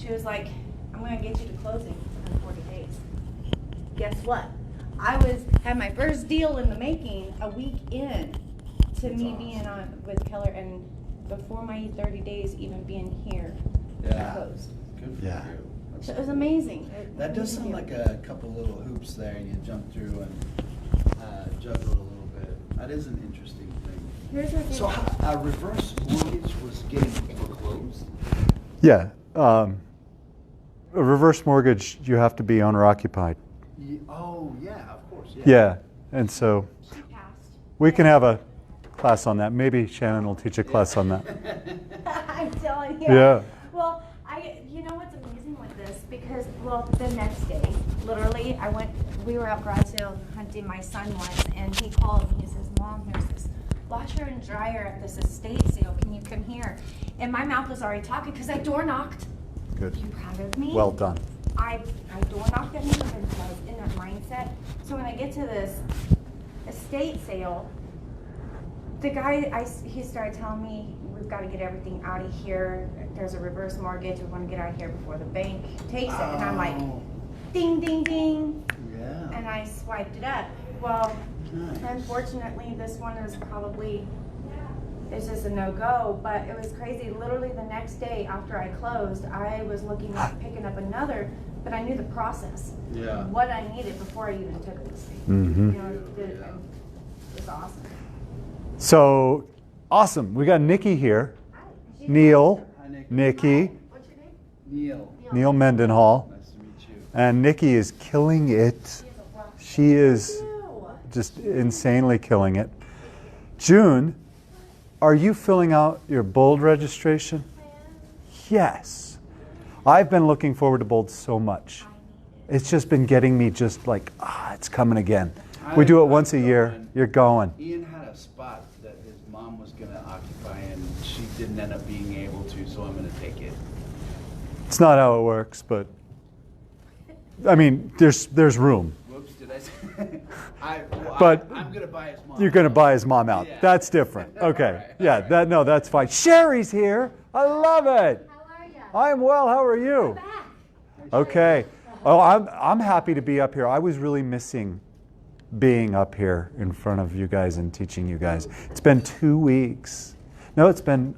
She was like, I'm gonna get you to closing in 40 days. Guess what? Had my first deal in the making a week in to me being on with Keller, and before my 30 days even being here, closed. Good for you. So it was amazing. That does sound like a couple little hoops there, and you jump through and juggle a little bit. That is an interesting thing. Here's the thing. So a reverse mortgage was getting foreclosed? Yeah. A reverse mortgage, you have to be owner occupied. Oh, yeah, of course. Yeah. And so She passed. we can have a class on that. Maybe Shannon will teach a class on that. I'm telling you. Yeah. Well, you know what's amazing with this? Because, well, the next day, literally, we were out garage sale hunting my son once, and he called me. He says, Mom, here's this washer and dryer at this estate sale. Can you come here? And my mouth was already talking because I door knocked. Good. Are you proud of me? Well done. I door knocked at him because I was in that mindset. So when I get to this estate sale, the guy, he started telling me, we've got to get everything out of here. There's a reverse mortgage. We want to get out of here before the bank takes it. And I'm like, ding, ding, ding. Yeah. And I swiped it up. Well, Nice. unfortunately, this one is probably, it's just a no-go. But it was crazy. Literally the next day after I closed, I was looking at picking up another, but I knew the process. Yeah. What I needed before I even took this thing. Mhm. You know, it was awesome. So awesome. We got Nikki here. Neil, Hi, Nick. What's Nikki, your name? Neil. Neil Mendenhall. Nice to meet you. And Nikki is killing it. She is just insanely killing it. June, are you filling out your Bold registration? Yes. I've been looking forward to Bold so much. It's just been getting me just like, it's coming again. We do it once a year. You're going. Ian had a spot that his mom was going to occupy, and she didn't end up being able to, so I'm going to take it. It's not how it works, but I mean, there's room. Whoops, did I say? But I'm going to buy his mom. You're going to buy his mom out. Yeah. That's different. Okay. All right. Yeah. That's fine. Sherry's here. I love it. How are you? I'm well. How are you? Back. Okay. Oh, I'm happy to be up here. I was really missing being up here in front of you guys and teaching you guys. It's been 2 weeks. No, it's been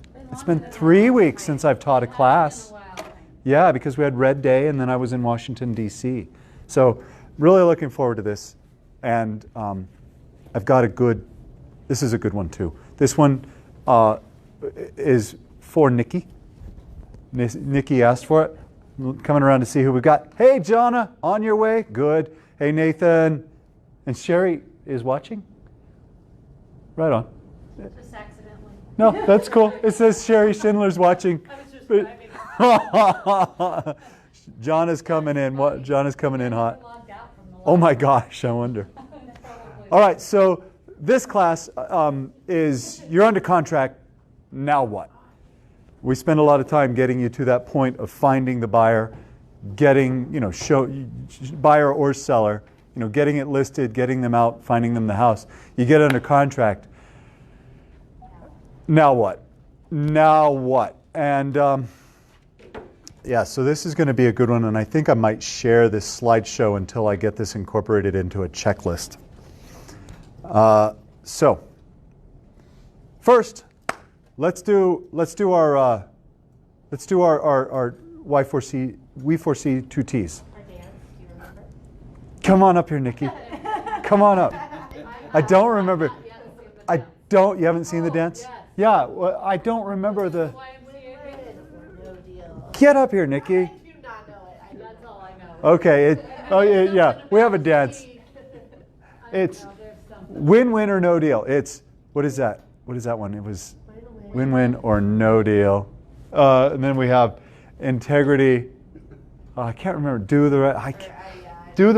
3 weeks since I've taught a class. Yeah, because we had Red Day and then I was in Washington, D.C. So really looking forward to this. And I've got this is a good one too. This one is for Nikki. Nikki asked for it. Coming around to see who we've got. Hey, Jonna, on your way? Good. Hey, Nathan. And Sherry is watching? Right on. Just accidentally. No, that's cool. It says Sherry Schindler's watching. I was just driving. Jonna's coming in. What? Jonna's coming in hot. Logged out from the Oh my gosh, I wonder. Probably. All right, so this class is, you're under contract, now what? We spend a lot of time getting you to that point of finding the buyer, getting, buyer or seller, getting it listed, getting them out, finding them the house. You get under contract. Now what? Now what? And yeah, so this is going to be a good one, and I think I might share this slideshow until I get this incorporated into a checklist. So first, let's do our we foresee 2 T's. Our dance, do you remember? Come on up here, Nikki. Come on up. I don't remember. You haven't seen the dance. You haven't seen the dance? yes. Yeah, well, I don't remember the. YMCA. No deal. Get up here, Nikki. I do not know it. That's all I know. Okay. Yeah. We have a dance. It's win-win or no deal. It's what is that? What is that one? It was win-win or no deal. And then we have integrity. I can't remember. Do the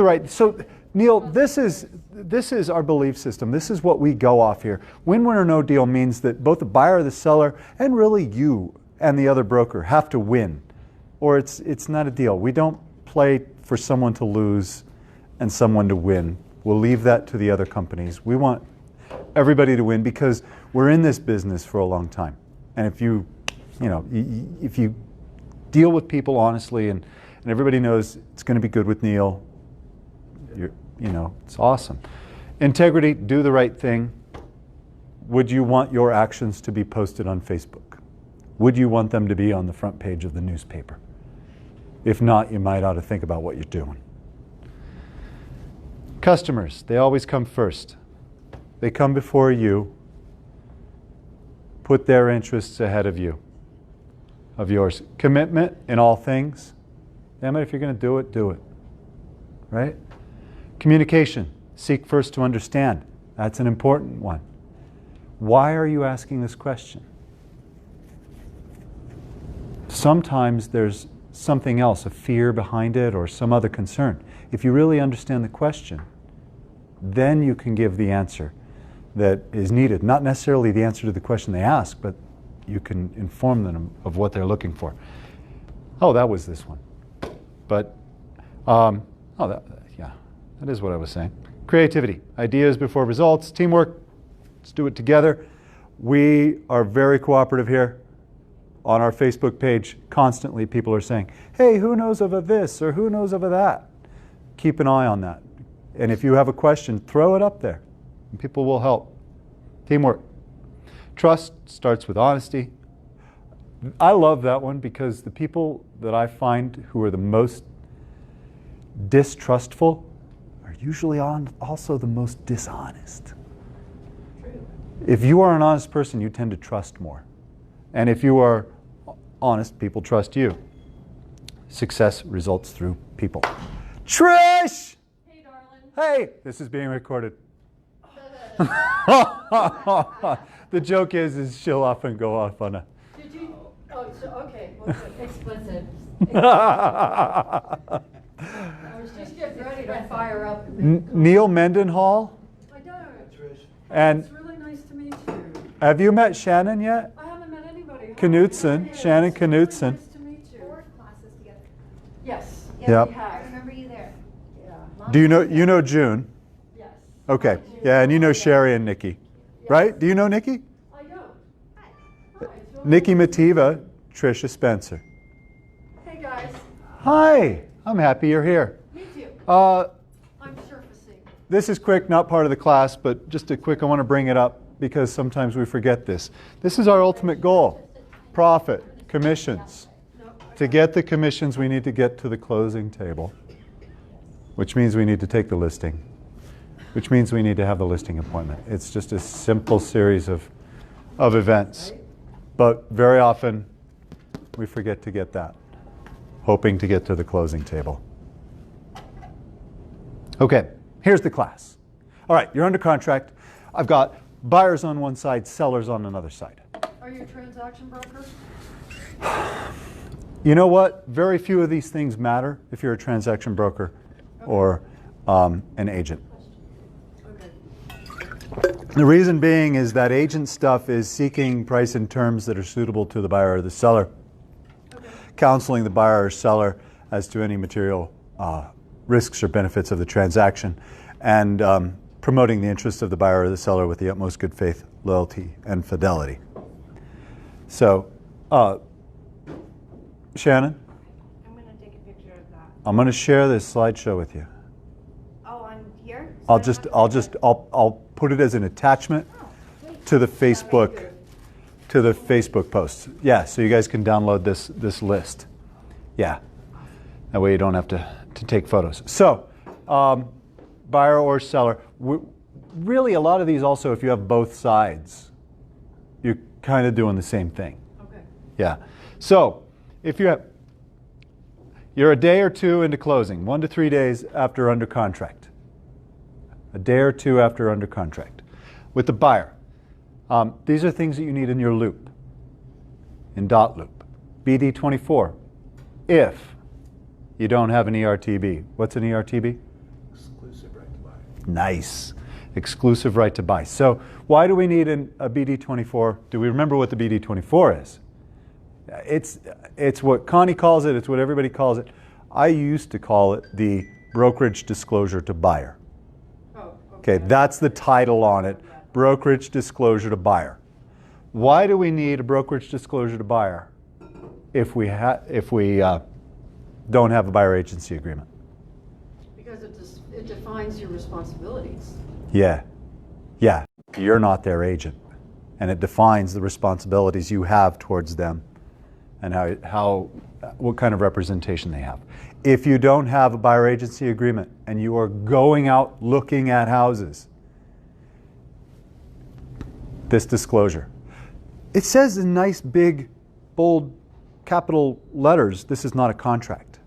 right. So Neil, this is our belief system. This is what we go off here. Win-win or no deal means that both the buyer, the seller, and really you and the other broker have to win, or it's not a deal. We don't play for someone to lose and someone to win. We'll leave that to the other companies. We want everybody to win because we're in this business for a long time. And if you deal with people honestly, and everybody knows it's going to be good with Neil. It's awesome. Integrity, do the right thing. Would you want your actions to be posted on Facebook? Would you want them to be on the front page of the newspaper? If not, you might ought to think about what you're doing. Customers, they always come first. They come before you. Put their interests ahead of yours. Commitment in all things. Damn it, if you're going to do it, do it. Right? Communication. Seek first to understand. That's an important one. Why are you asking this question? Sometimes there's something else, a fear behind it or some other concern. If you really understand the question, then you can give the answer that is needed. Not necessarily the answer to the question they ask, but you can inform them of what they're looking for. Oh, that was this one. But, that is what I was saying. Creativity, ideas before results, teamwork, let's do it together. We are very cooperative here. On our Facebook page, constantly people are saying, hey, who knows of this or who knows of that? Keep an eye on that. And if you have a question, throw it up there and people will help. Teamwork. Trust starts with honesty. I love that one because the people that I find who are the most distrustful are usually also the most dishonest. True. If you are an honest person, you tend to trust more. And if you are honest, people trust you. Success results through people. Trish! Hey, darling. Hey! This is being recorded. The joke is she'll often go off on a... Did you? Oh, so, okay. Well, explicit. I was just getting ready to fire up. Neil Mendenhall. I don't. And It's really nice to meet you. have you met Shannon yet? I haven't met anybody. Knutson, Hi. Shannon It's really Knutson. nice to meet you. Classes together. Yes. Yep. We I have. remember you there. Yeah. Do you know June? Yes. Okay. Yeah, and you know Sherry and Nikki, right? Do you know Nikki? I don't. Hi. It's really Nikki nice. Mativa, Tricia Spencer. Hey, guys. Hi, I'm happy you're here. Me too. Uh, I'm surfacing. This is quick, not part of the class, but just a quick, I want to bring it up because sometimes we forget this. This is our ultimate goal, profit, commissions. No. To get the commissions, we need to get to the closing table, which means we need to take the listing, which means we need to have the listing appointment. It's just a simple series of events, but very often we forget to get that, hoping to get to the closing table. Okay, here's the class. All right, you're under contract. I've got buyers on one side, sellers on another side. Are you a transaction broker? You know what? Very few of these things matter if you're a transaction broker or an agent. Okay. The reason being is that agent stuff is seeking price and terms that are suitable to the buyer or the seller, counseling the buyer or seller as to any material risks or benefits of the transaction, and promoting the interests of the buyer or the seller with the utmost good faith, loyalty, and fidelity. So, Shannon, I'm going to take a picture of that. I'm going to share this slideshow with you. Oh, on here? I'll put it as an attachment to the Facebook post. Yeah, so you guys can download this list. Yeah, that way you don't have to take photos. So, buyer or seller. Really, a lot of these also, if you have both sides, you're kind of doing the same thing. Okay. Yeah. So, if you're a day or two into closing, 1 to 3 days after under contract. A day or two after under contract. With the buyer, these are things that you need in your loop, in dot loop. BD24, if you don't have an ERTB. What's an ERTB? Exclusive right to buy. Nice. Exclusive right to buy. So why do we need a BD24? Do we remember what the BD24 is? It's what Connie calls it. It's what everybody calls it. I used to call it the brokerage disclosure to buyer. Oh, Okay, that's the title on it. Brokerage disclosure to buyer. Why do we need a brokerage disclosure to buyer? if we don't have a buyer agency agreement. Because it defines your responsibilities. Yeah, yeah. You're not their agent, and it defines the responsibilities you have towards them, and what kind of representation they have. If you don't have a buyer agency agreement and you are going out looking at houses, this disclosure. It says in nice big bold capital letters, this is not a contract.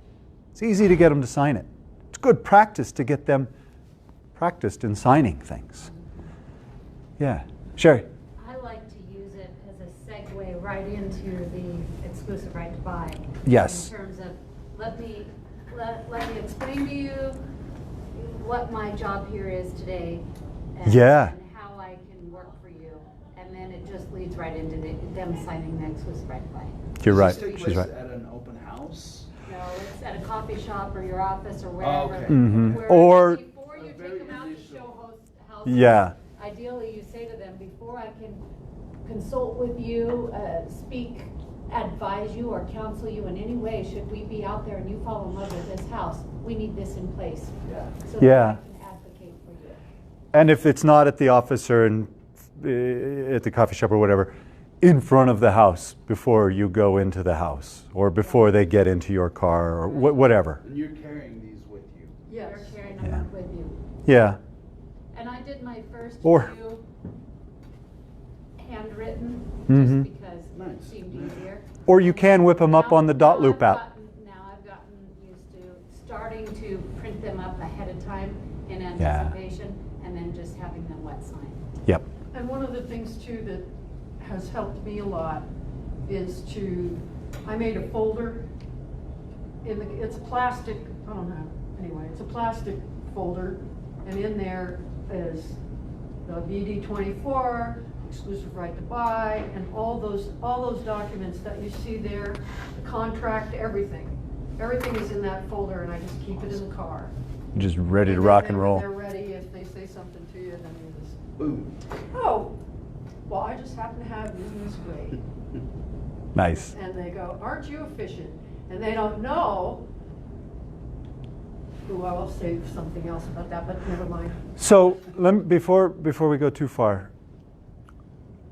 It's easy to get them to sign it. It's good practice to get them practiced in signing things. Yeah. Sherry? I like to use it as a segue right into the exclusive right to buy. Yes. In terms of, let me explain to you what my job here is today. And, Yeah. and how I can work for you. And then it just leads right into them signing the exclusive right to buy. You're right. Does this take She's place right. at an open house? No, it's at a coffee shop or your office or wherever. Okay. Mhm. Where Or- before you Very take them out to initial. show houses. Yeah. Ideally, you say to them, before I can consult with you, speak, advise you, or counsel you in any way, should we be out there and you fall in love with this house, we need this in place. Yeah. So Yeah. that I can advocate for you. And if it's not at the office or at the coffee shop or whatever, in front of the house before you go into the house or before they get into your car or whatever. And you're carrying these with you? Yes. You're carrying Yeah. them with you. Yeah. And I did my first Or- few handwritten, Mhm. just because Nice. it seemed easier. Or you can whip them up on the Dot Loop app. Now I've gotten used to starting to print them up ahead of time in anticipation, and then just having them wet signed. Yep. And one of the things too that has helped me a lot is I made a folder it's plastic, I don't know, anyway, it's a plastic folder, and in there is the VD 24, exclusive right to buy, and all those documents that you see there, the contract, everything. Everything is in that folder, and I just keep it in the car. Just ready to then rock and when roll. they're ready, if they say something to you, then you just, Boom. oh, well, I just happen to have this way. Nice. And they go, aren't you efficient? And they don't know. Ooh, I will say something else about that, but never mind. So before we go too far,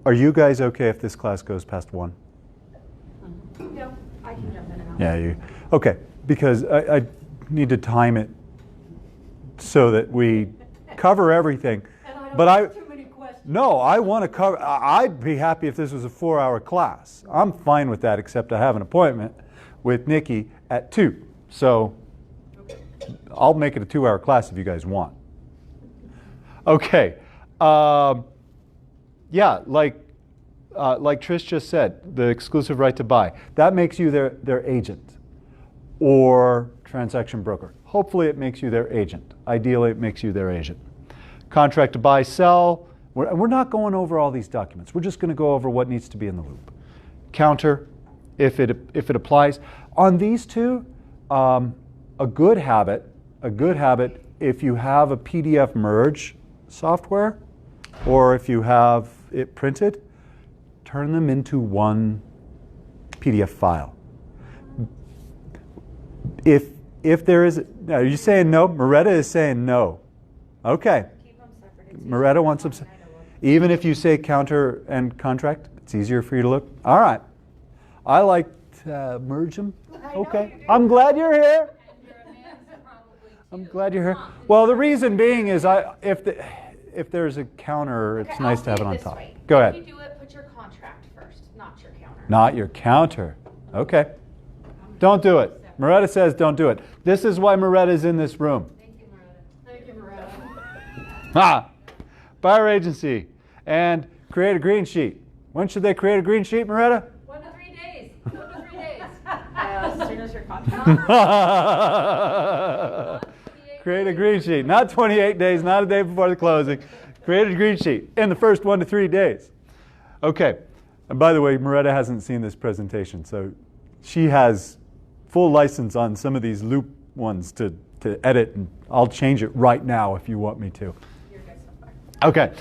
are you guys okay if this class goes past 1? Yeah, I can jump in and out. Yeah, you. Okay, because I need to time it so that we cover everything. And I don't But have too many questions. No, I want to cover. I'd be happy if this was a 4-hour class. I'm fine with that, except I have an appointment with Nikki at 2. So I'll make it a 2-hour class if you guys want. Okay. Yeah, like Trish just said, the exclusive right to buy. That makes you their agent or transaction broker. Hopefully it makes you their agent. Ideally it makes you their agent. Contract to buy, sell. We're not going over all these documents. We're just going to go over what needs to be in the loop. Counter, if it applies. On these two, a good habit, if you have a PDF merge software, or if you have it printed, turn them into one PDF file. If there is, are you saying no? Moretta is saying no. Okay. Keep them separate. It's Moretta easier wants to them. find. I know. Even if you say counter and contract, it's easier for you to look. All right. I like to merge them. I know Okay. you do. I'm glad you're here. And your amends probably I'm too. glad you're here. Well, the reason being is if there's a counter, it's Okay, nice I'll to have do it on this top. way. Go If ahead. you do it, put your contract first, not your counter. Not your counter. Okay. Don't do it. Moretta says don't do it. This is why Moretta's in this room. Thank you, Marissa. Thank you, Moretta. Ah, buyer agency and create a green sheet. When should they create a green sheet, Moretta? 1 to 3 days. 1 to 3 days. As soon as your contract. Create a green sheet. Not 28 days, not a day before the closing. Create a green sheet in the first 1 to 3 days. Okay. And by the way, Moretta hasn't seen this presentation, so she has full license on some of these loop ones to edit, and I'll change it right now if you want me to. You're good so far. Okay.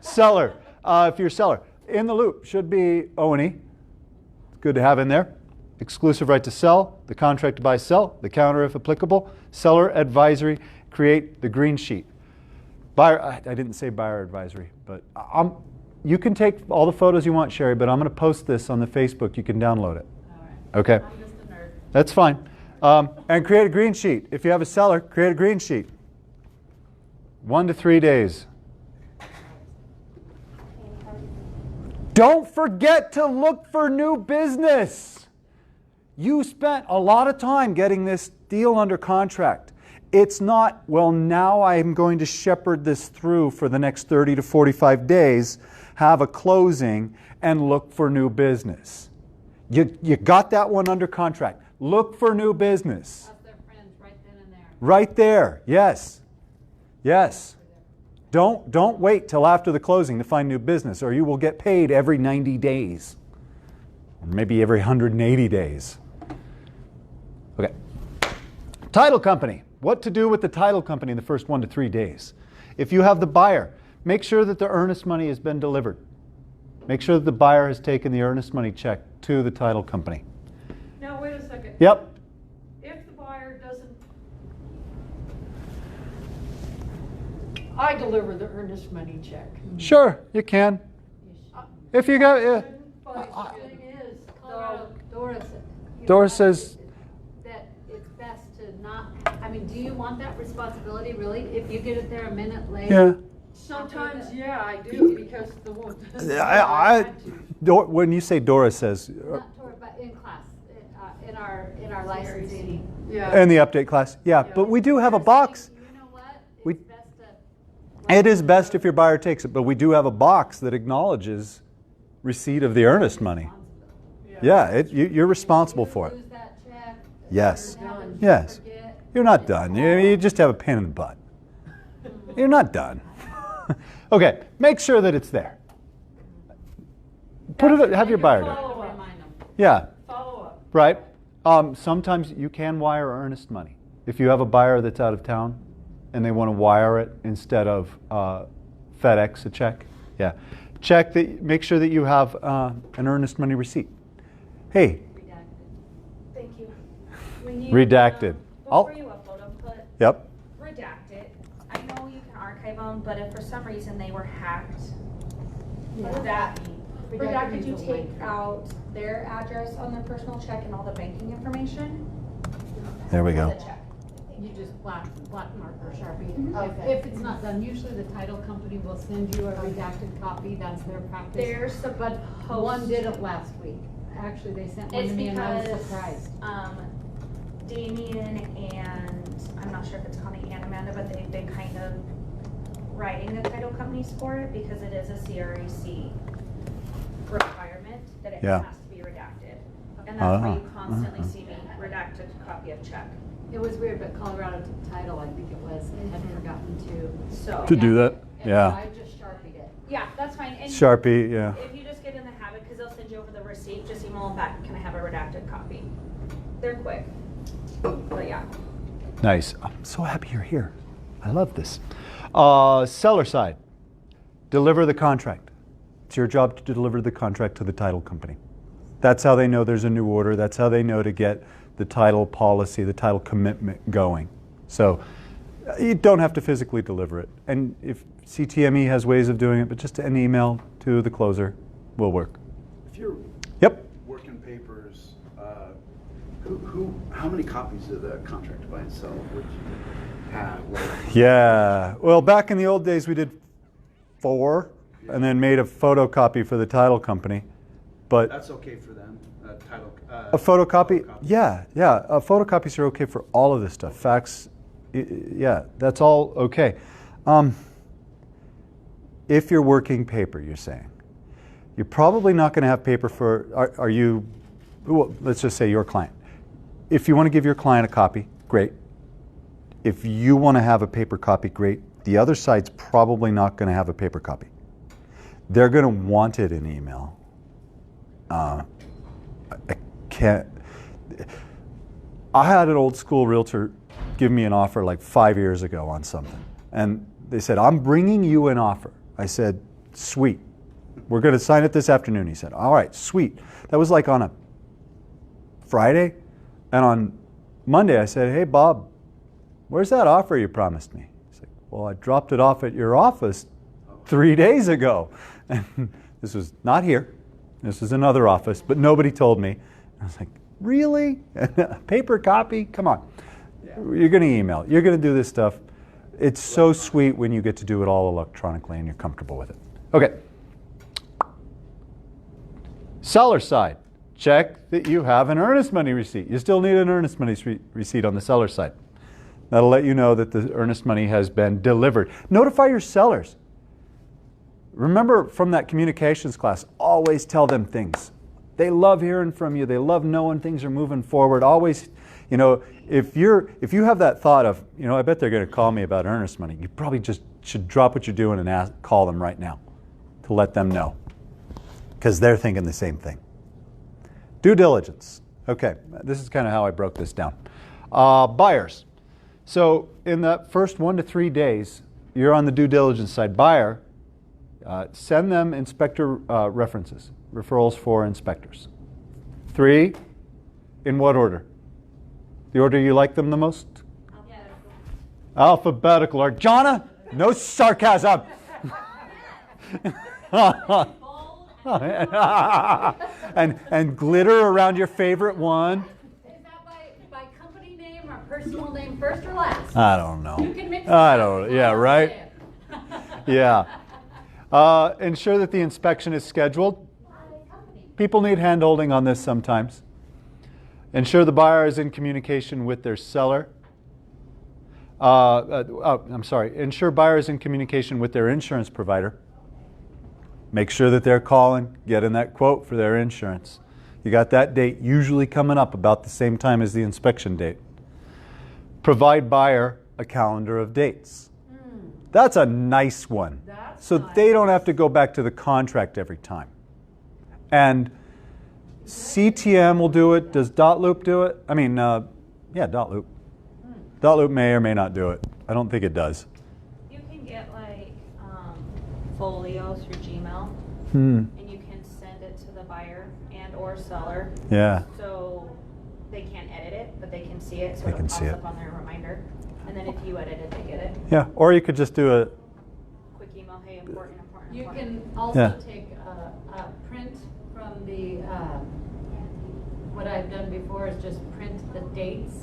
Seller. If you're a seller, in the loop should be O&E. It's good to have in there. exclusive right to sell, the contract to buy, sell, the counter if applicable, seller advisory, create the green sheet. Buyer, I didn't say buyer advisory, but you can take all the photos you want, Sherry, but I'm going to post this on the Facebook. You can download it. All right. Okay? I'm just a nerd. That's fine. And create a green sheet. If you have a seller, create a green sheet. 1 to 3 days. Don't forget to look for new business. You spent a lot of time getting this deal under contract. It's not, well, now I'm going to shepherd this through for the next 30 to 45 days, have a closing, and look for new business. You got that one under contract. Look for new business. Us, their friends, right then and there. Right there, yes. Yes. Don't wait till after the closing to find new business, or you will get paid every 90 days. Or maybe every 180 days. Okay. Title company. What to do with the title company in the first 1 to 3 days. If you have the buyer, make sure that the earnest money has been delivered. Make sure that the buyer has taken the earnest money check to the title company. Now, wait a second. Yep. If the buyer doesn't, I deliver the earnest money check. Sure, you can. If you got, But the thing is, Colorado, Doris says, that it's best to not, I mean, do you want that responsibility really? If you get it there a minute late? yeah. sometimes, yeah, I do, because the one. When you say Doris says, Not toward, but in class, in our licensing. Yeah. in the update class, yeah, but we do have a box. You know what? We- It's best to. It is best if your buyer takes it, but we do have a box that acknowledges receipt of the earnest money. Yeah, you're responsible for it. Lose that check. Yes. Happen, Yes. forget. You're not done. You just have a pain in the butt. You're not done. Okay, make sure that it's there. Put it. Have your buyer do it. Follow up. Remind them. Yeah, Follow up. right. Sometimes you can wire earnest money. If you have a buyer that's out of town and they want to wire it instead of FedEx a check, yeah. Check that. Make sure that you have an earnest money receipt. Hey, Redacted. Thank you. When you, redacted. Before you upload them, put Yep. redacted. I know you can archive them, but if for some reason they were hacked, Yeah. what does that mean? Redacted, means you the take link. out their address on their personal check and all the banking information. There we for go. the check. You just black marker Sharpie. Okay. If it's not done, usually the title company will send you a redacted copy, that's their practice. They're But supposed one did it last week. Actually, they sent one It's to me and I was because, surprised. Damien and, I'm not sure if it's Connie and Amanda, but they've been kind of writing the title companies for it because it is a CREC requirement that it Yeah. has to be redacted. And that's why you Uh-huh. constantly Uh-huh. see me redacted copy of check. It was weird, but Colorado title, I think it was, had Mhm. forgotten So. To do that, and yeah. I just Sharpied it. Yeah, that's fine. And Sharpie, yeah. if you just get in the habit, because they'll send you over the receipt, just email them back, can I have a redacted copy? They're quick. But yeah. Nice. I'm so happy you're here. I love this. Seller side, deliver the contract. It's your job to deliver the contract to the title company. That's how they know there's a new order. That's how they know to get the title policy, the title commitment going. So you don't have to physically deliver it. And if CTME has ways of doing it, but just an email to the closer will work. If you're Yep. working papers, how many copies of the contract to buy and sell would you have? Yeah. Well, back in the old days, we did 4 and then made a photocopy for the title company. But That's okay for them, title. a photocopy? Yeah. Photocopies are okay for all of this stuff. Fax, yeah, that's all okay. If you're working paper, you're saying, you're probably not going to have paper for, are you, well, let's just say your client. If you want to give your client a copy, great. If you want to have a paper copy, great. The other side's probably not going to have a paper copy. They're going to want it in email. I can't. I had an old school realtor give me an offer like 5 years ago on something. And they said, I'm bringing you an offer. I said, sweet. We're going to sign it this afternoon. He said, all right, sweet. That was like on a Friday. And on Monday, I said, hey, Bob, where's that offer you promised me? He's like, well, I dropped it off at your office 3 days ago. And this was not here. This is another office, but nobody told me. I was like, really? Paper copy? Come on. You're going to email. You're going to do this stuff. It's so sweet when you get to do it all electronically and you're comfortable with it. Okay. Seller side. Check that you have an earnest money receipt. You still need an earnest money receipt on the seller side. That'll let you know that the earnest money has been delivered. Notify your sellers. Remember from that communications class, always tell them things. They love hearing from you. They love knowing things are moving forward. Always, you know, if you have that thought of, you know, I bet they're going to call me about earnest money, you probably just should drop what you're doing and call them right now to let them know, because they're thinking the same thing. Due diligence. Okay, this is kind of how I broke this down. Buyers. So in that first 1 to 3 days, you're on the due diligence side. Buyer, send them inspector references, referrals for inspectors. 3, in what order? The order you like them the most? Alphabetical. Arjana, no sarcasm. and glitter around your favorite one. Is that by company name or personal name, first or last? I don't know. You can mix it I up. don't. Yeah, right. Yeah. Ensure that the inspection is scheduled. People need hand-holding on this sometimes. Ensure the buyer is in communication with their seller. Ensure buyer is in communication with their insurance provider. Make sure that they're calling, getting that quote for their insurance. You got that date usually coming up about the same time as the inspection date. Provide buyer a calendar of dates. That's a nice one. So they don't have to go back to the contract every time. And CTM will do it. Does Dotloop do it? I mean, yeah, Dotloop. Dotloop may or may not do it. I don't think it does. You can get like folios through Gmail, Hmm. and you can send it to the buyer and or seller. Yeah. So they can't edit it, but they can see it, so They it can pops see it. up on their reminder. And then if you edit it, they get it. Yeah. Or you could just do a. Quick email, hey, important, important, You important. can also Yeah. take a print from the, what I've done before is just print the dates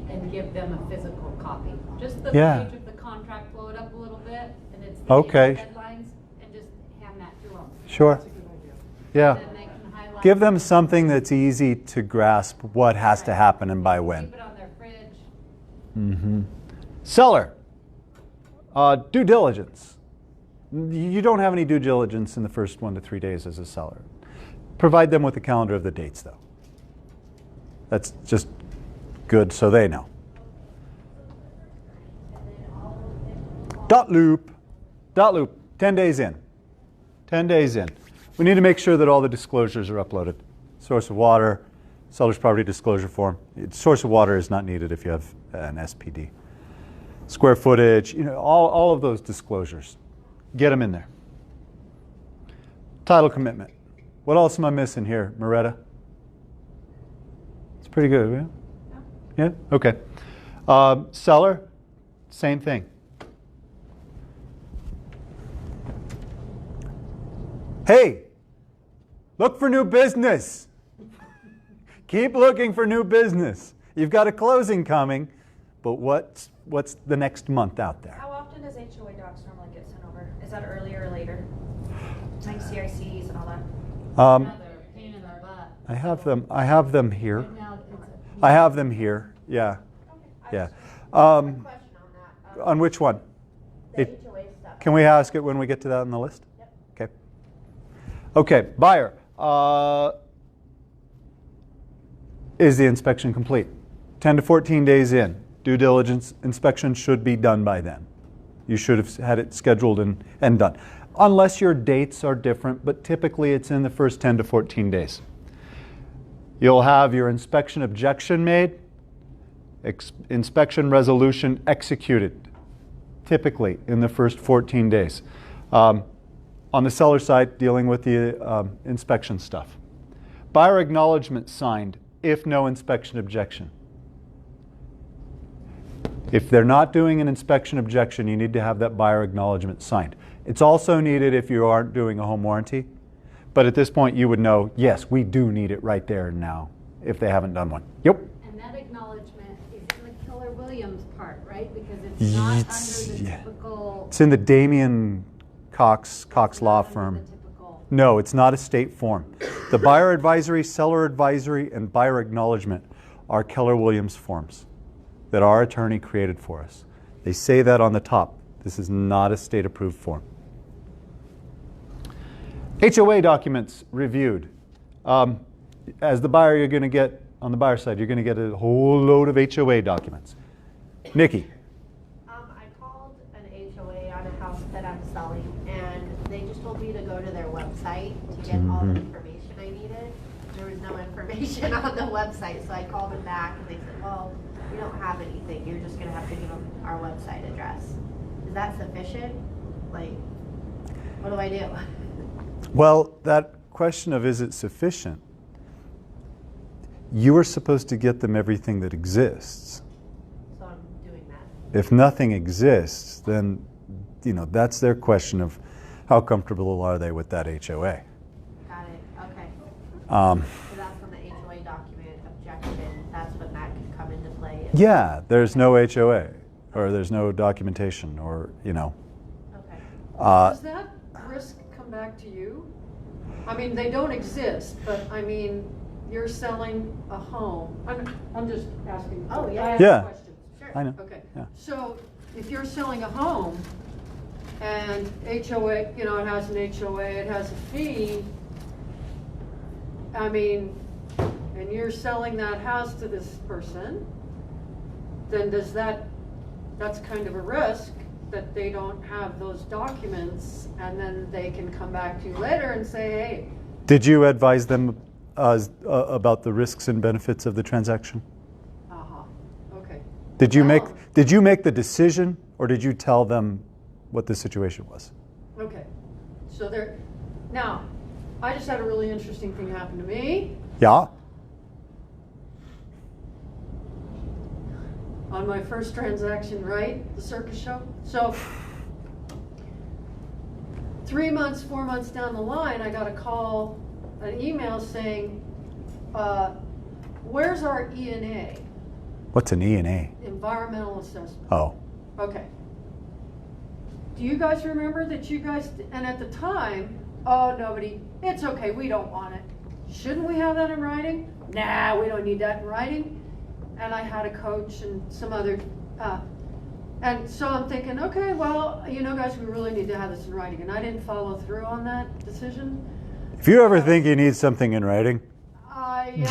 and give them a physical copy. Just the Yeah. page of the contract, blow it up a little bit, and it's the Okay. deadlines, and just hand that to them. Sure. Yeah. Then they can highlight. Give them something that's easy to grasp what has to happen and by when. Keep it on their fridge. Mm-hmm. Seller. Due diligence. You don't have any due diligence in the first 1 to 3 days as a seller. Provide them with the calendar of the dates, though. That's just good so they know. Dotloop. Dotloop. 10 days in. 10 days in. We need to make sure that all the disclosures are uploaded. Source of water, seller's property disclosure form. Source of water is not needed if you have an SPD. Square footage, you know, all of those disclosures. Get them in there. Title commitment. What else am I missing here, Moretta? It's pretty good, yeah? Yeah? Okay. Seller, same thing. Hey, look for new business. Keep looking for new business. You've got a closing coming, but what's the next month out there? How often does HOA docs normally get sent over? Is that earlier or later? Like CICs and all that? Another pain in the butt. I have them here. Right now, it's I have them here. Yeah. Yeah. Question on that. On which one? The It- HOA stuff. Can we ask it when we get to that on the list? Yep. Okay. Okay, buyer. Is the inspection complete? 10 to 14 days in. Due diligence inspection should be done by then. You should have had it scheduled and done. Unless your dates are different, but typically it's in the first 10 to 14 days. You'll have your inspection objection made, inspection resolution executed, typically in the first 14 days. On the seller side, dealing with the inspection stuff. Buyer acknowledgement signed if no inspection objection. If they're not doing an inspection objection, you need to have that buyer acknowledgement signed. It's also needed if you aren't doing a home warranty. But at this point, you would know, yes, we do need it right there and now if they haven't done one. Yep. And that acknowledgement is in the Keller Williams part, right? Because it's not under the Yeah. typical. It's in the Damian Cox Law not under Firm. the typical- No, it's not a state form. The buyer advisory, seller advisory, and buyer acknowledgement are Keller Williams forms that our attorney created for us. They say that on the top. This is not a state approved form. HOA documents reviewed. As the buyer, you're going to get, on the buyer side, you're going to get a whole load of HOA documents. Nikki. I called an HOA on a house that I'm selling, and they just told me to go to their website to get all the information I needed. There was no information on the website, so I called them back, and they said, well, we don't have anything. You're just going to have to give them our website address. Is that sufficient? Like, what do I do? Well, that question of is it sufficient, you are supposed to get them everything that exists. So I'm doing that. If nothing exists, then that's their question of how comfortable are they with that HOA. Got it, okay. Um, So that's when the HOA document objection, that's when that could come into play. yeah, there's no HOA or there's no documentation or Okay. Does that risk come back to you? I mean, they don't exist, but I mean, you're selling a home. I'm just asking. Oh, yeah. I ask Yeah. questions. Sure. I know. Okay, Yeah. so if you're selling a home and HOA, it has an HOA, it has a fee, I mean, and you're selling that house to this person, then that's kind of a risk that they don't have those documents, and then they can come back to you later and say, hey. Did you advise them about the risks and benefits of the transaction? Okay. Did you make Oh. the decision or did you tell them what the situation was? Okay, so now, I just had a really interesting thing happen to me Yeah? on my first transaction, right? The circus show. So, 4 months down the line, I got an email saying, where's our E&A, What's an E&A? environmental assessment? Oh. Okay. Do you guys remember that and at the time, nobody, it's okay, we don't want it. Shouldn't we have that in writing? Nah, we don't need that in writing. And I had a coach and some other, and so I'm thinking, okay, well, guys, we really need to have this in writing. And I didn't follow through on that decision. If you ever think you need something in writing,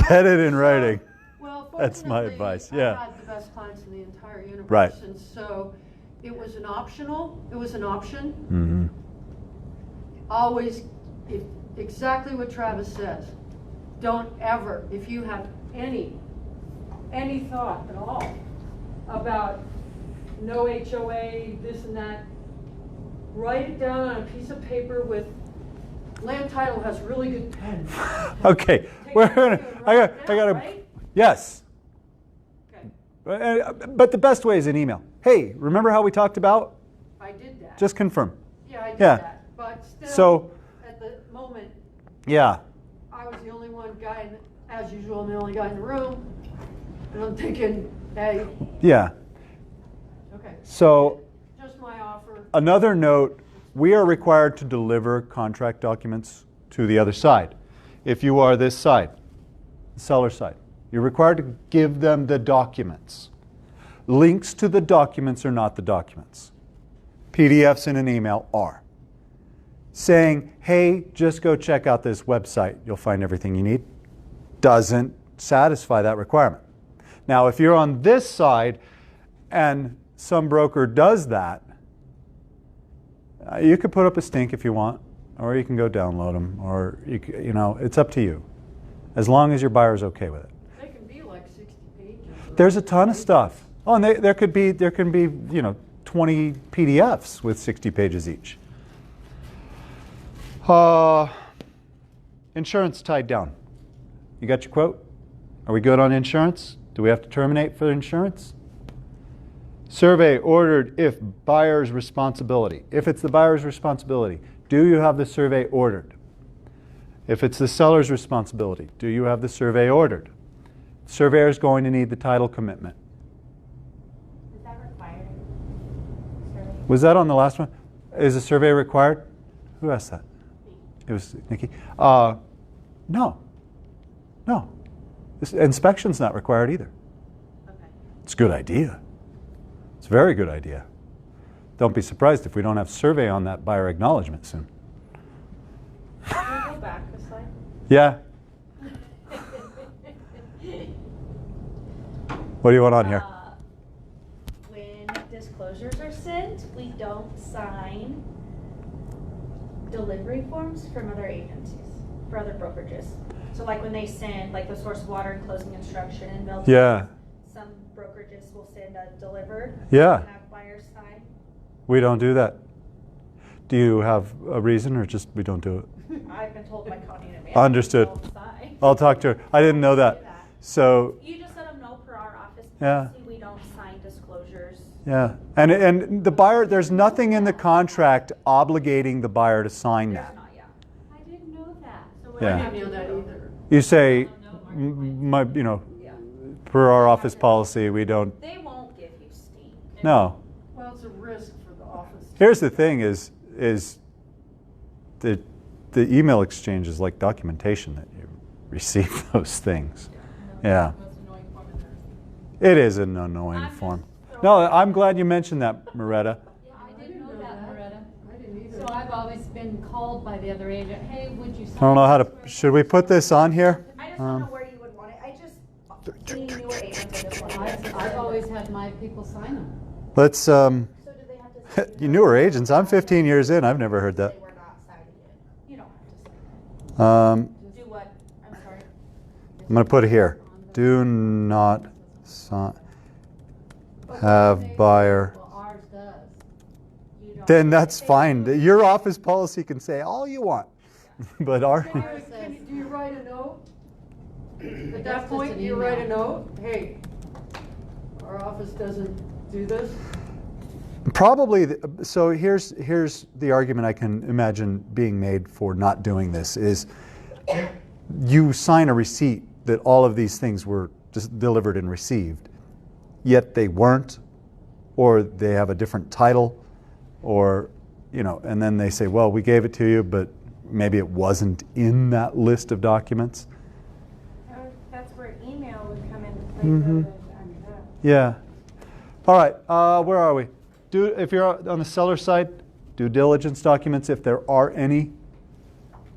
get it in writing. Well, That's my fortunately, advice, yeah. I had the best clients in the entire universe. Right. And so it was an option. Mm-hmm. Always, exactly what Travis says. Don't ever, if you have any thought at all about no HOA, this and that, write it down on a piece of paper with land title has really good pen. Okay. I gotta. Right? Yes. Okay, But the best way is an email. Hey, remember how we talked about? I did that. Just confirm. Yeah, I did Yeah. that. But still, So- at the moment, Yeah. I was the only one guy, as usual, I'm the only guy in the room. And I'm thinking, hey, Yeah. okay, So just my offer. another note, we are required to deliver contract documents to the other side. If you are this side, the seller side, you're required to give them the documents. Links to the documents are not the documents. PDFs in an email are. Saying, hey, just go check out this website, you'll find everything you need, doesn't satisfy that requirement. Now, if you're on this side and some broker does that, you could put up a stink if you want, or you can go download them, or it's up to you, as long as your buyer's okay with it. They can be like 60 pages. There's a ton of stuff. Oh, and there can be 20 PDFs with 60 pages each. Insurance tied down. You got your quote? Are we good on insurance? Do we have to terminate for insurance? Survey ordered if buyer's responsibility. If it's the buyer's responsibility, do you have the survey ordered? If it's the seller's responsibility, do you have the survey ordered? Surveyor is going to need the title commitment. Is that required? Survey? Was that on the last one? Is a survey required? Who asked that? It was Nikki. No. No. This inspection's not required either. Okay. It's a good idea. It's a very good idea. Don't be surprised if we don't have survey on that buyer acknowledgement soon. Can we go back a slide? Yeah. What do you want on here? When disclosures are sent, we don't sign delivery forms from other agencies, for other brokerages. So like when they send like the source of water and closing instruction and bill. Yeah. Some brokerages will send a delivered. Yeah. And have buyers sign. We don't do that. Do you have a reason or just we don't do it? I've been told by Connie and Amanda. Understood. Don't sign. I'll talk to her. I didn't know that. So, You just let them know per our office Yeah. policy, we don't sign disclosures. yeah. And the buyer, there's nothing in the contract obligating the buyer to sign There's that. not, yeah. I didn't know that. Yeah. I didn't know that either. You say, you know, per our office policy, we don't. They won't give you steam. No. Well, it's a risk for the office. Here's the thing: is the email exchange is like documentation that you receive those things. Yeah. It is an annoying form. No, I'm glad you mentioned that, Moretta. Yeah, I didn't know that, Loretta. I didn't either. So I've always been called by the other agent, hey, would you sign? I don't know how to. this? Should we put this on here? I just don't know where you would want it. I just, being newer agents, I just want I've always had my people sign them. Let's. So do they have to? You newer agents. I'm 15 years in. I've never heard that. They were not signing it. You don't have to sign it. Do what? I'm sorry. I'm going to put it here. Do not sign. Have buyer. Well, ours does. You don't. Then that's fine. Your office policy can say all you want, but our. Do you write a note? At That's that just point, an you write a email. note, hey, our office doesn't do this. Probably. So here's the argument I can imagine being made for not doing this is you sign a receipt that all of these things were just delivered and received, yet they weren't, or they have a different title, or and then they say, well, we gave it to you, but maybe it wasn't in that list of documents. That's where email would come into play. Mhm. rather than- Yeah. All right. Where are we? If you're on the seller side, due diligence documents, if there are any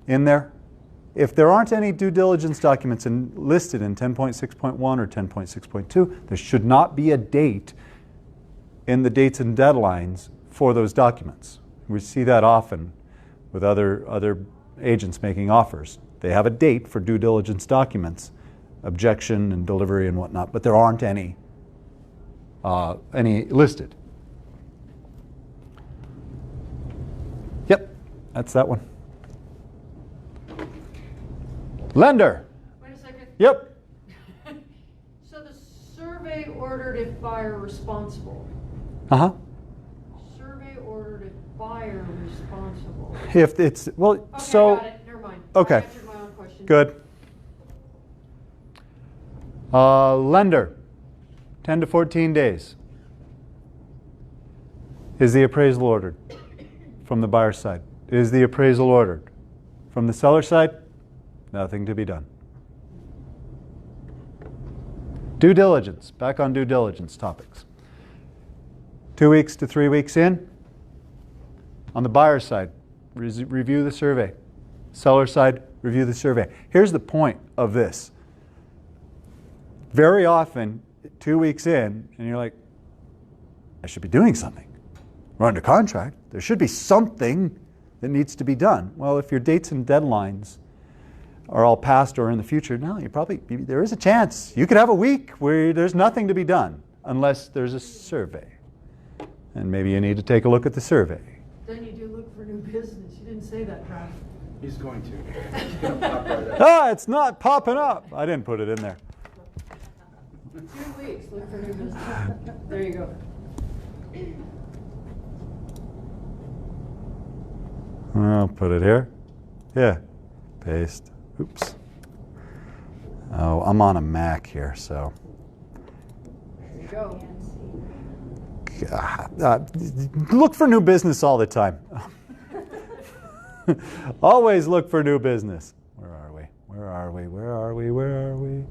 in there. If there aren't any due diligence documents listed in 10.6.1 or 10.6.2, there should not be a date in the dates and deadlines for those documents. We see that often with other agents making offers. They have a date for due diligence documents, objection and delivery and whatnot, but there aren't any listed. Yep, that's that one. Lender. Wait a second. Yep. So the survey ordered if buyer responsible. Uh-huh. Survey ordered if buyer responsible. If it's, well, Okay, so, got it, never mind. Okay. I answered my own question. good. Lender, 10 to 14 days. Is the appraisal ordered from the buyer side? Is the appraisal ordered? From the seller side, nothing to be done. Due diligence, back on due diligence topics. 2 weeks to 3 weeks in, on the buyer side, review the survey. Seller side, review the survey. Here's the point of this. Very often, 2 weeks in, and you're like, I should be doing something. We're under contract. There should be something that needs to be done. Well, if your dates and deadlines are all past or in the future, no, there is a chance. You could have a week where there's nothing to be done unless there's a survey. And maybe you need to take a look at the survey. Then you do look for new business. You didn't say that, Trav. He's going to. He's going to pop right up. Ah, it's not popping up. I didn't put it in there. 2 weeks, look for new business. There you go. I'll put it here. Yeah. Paste. Oops. Oh, I'm on a Mac here, so. There you go. Look for new business all the time. Always look for new business. Where are we? Where are we? Where are we? Where are we?